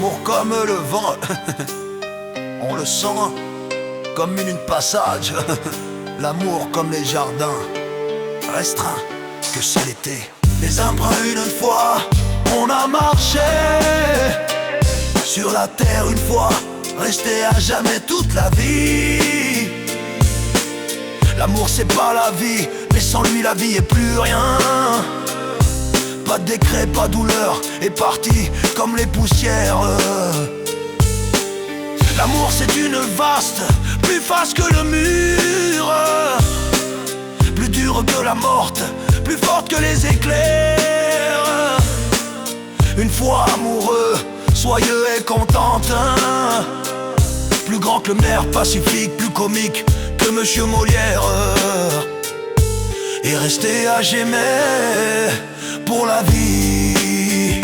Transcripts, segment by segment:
L'amour comme le vent, on le sent comme une passage. L'amour comme les jardins, restreint que c'est l'été. Les emprunts une fois, on a marché sur la terre une fois, resté à jamais toute la vie. L'amour c'est pas la vie, mais sans lui la vie est plus rien. Pas de décret, pas de douleur, est parti comme les poussières. L'amour c'est une vaste, plus vaste que le mur, plus dure que la morte, plus forte que les éclairs. Une fois amoureux, soyeux et contentin, plus grand que le nerf pacifique, plus comique que Monsieur Molière, et rester à jamais pour la vie.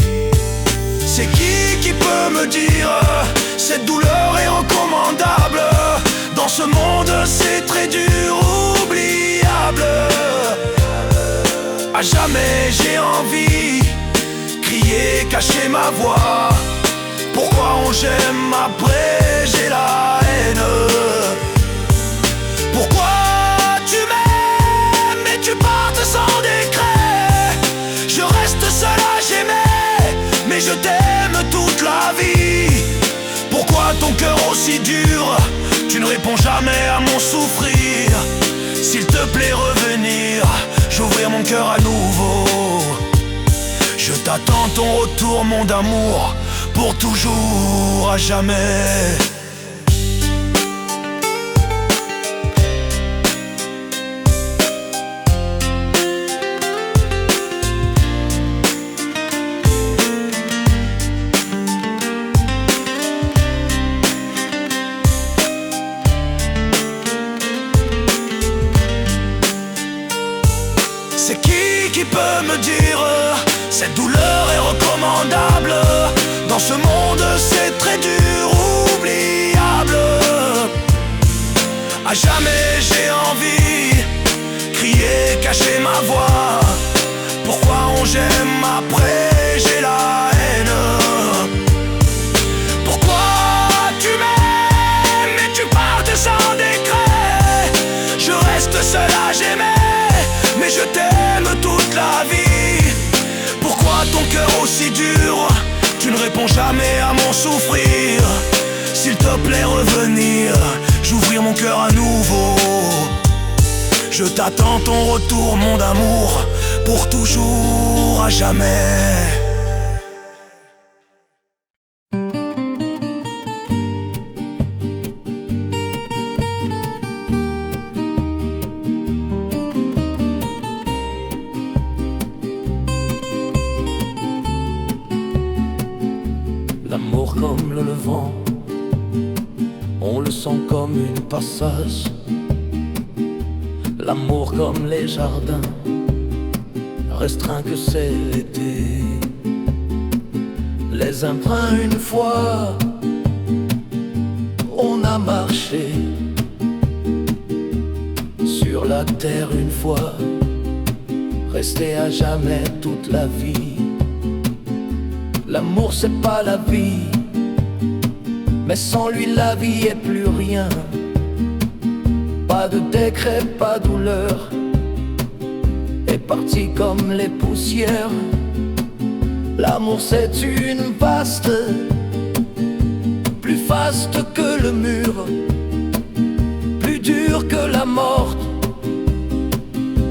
C'est qui peut me dire cette douleur est recommandable? Dans ce monde c'est très dur, oubliable. À jamais j'ai envie crier, cacher ma voix. Pourquoi on j'aime après j'ai la haine? Pourquoi tu m'aimes et tu partes sans décret? Je reste seul à j'aimais, mais je t'aime toute la vie. Pourquoi ton cœur aussi dur? Tu ne réponds jamais à mon souffrir. S'il te plaît revenir, j'ouvrir mon cœur à nouveau. Je t'attends ton retour mon amour, pour toujours, à jamais. C'est qui peut me dire cette douleur est recommandable? Dans ce monde c'est très dur, oubliable. À jamais j'ai envie crier, cacher ma voix. Pourquoi on j'aime après j'ai la haine? Pourquoi tu m'aimes et tu partes sans décret? Je reste seul à j'aimais, mais je t'aime toute la vie. Pourquoi ton cœur aussi dur? Tu ne réponds jamais à mon souffrir. S'il te plaît revenir, j'ouvrir mon cœur à nouveau. Je t'attends ton retour mon amour, pour toujours, à jamais. L'amour comme le vent, on le sent comme une passage. L'amour comme les jardins, restreint que c'est l'été. Les emprunts une fois, on a marché sur la terre une fois, resté à jamais toute la vie. L'amour c'est pas la vie, mais sans lui la vie est plus rien. Pas de décret, pas de douleur, est parti comme les poussières. L'amour c'est une vaste, plus vaste que le mur, plus dur que la morte,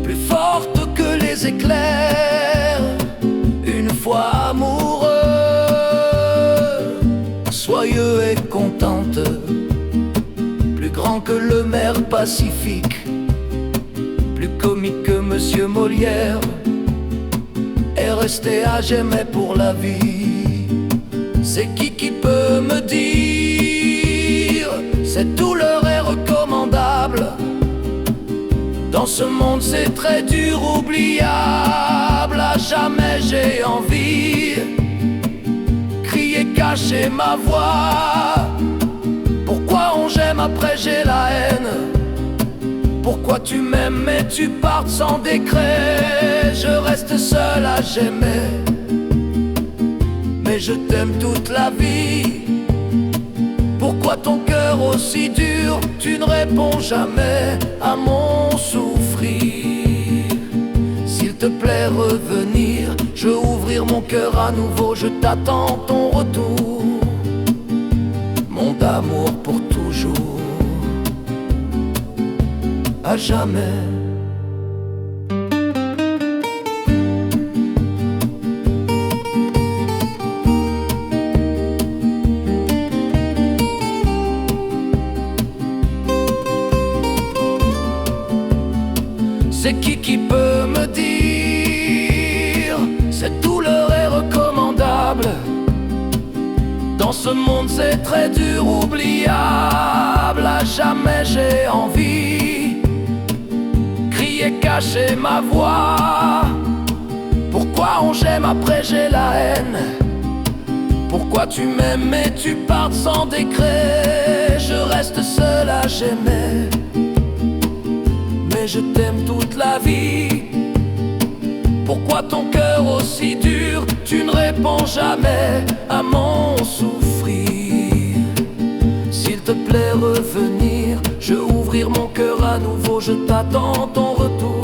plus forte que les éclairs. Une fois amoureux, soyeux et contente, plus grand que le mer Pacifique, plus comique que Monsieur Molière, est resté à jamais pour la vie. C'est qui peut me dire cette douleur est recommandable? Dans ce monde c'est très dur, oubliable. À jamais j'ai envie crier, cacher ma voix. Pourquoi on j'aime après j'ai la haine? Pourquoi tu m'aimes et tu partes sans décret? Je reste seul à j'aimer, mais je t'aime toute la vie. Pourquoi ton cœur aussi dur? Tu ne réponds jamais à mon souffrir. S'il te plaît revenir, je veux ouvrir mon cœur à nouveau. Je t'attends ton retour, mon amour pour toujours, à jamais. C'est qui peut me dire cette douleur est recommandable? Dans ce monde c'est très dur, oubliable. À jamais j'ai envie crier, cacher ma voix. Pourquoi on j'aime après j'ai la haine? Pourquoi tu m'aimes et tu pars sans décret? Je reste seul à j'aimer, mais je t'aime toute la vie. Pourquoi ton cœur aussi dur? Tu ne réponds jamais à mon souffrir. S'il te plaît revenir, je veux ouvrir mon cœur à nouveau. Je t'attends ton retour,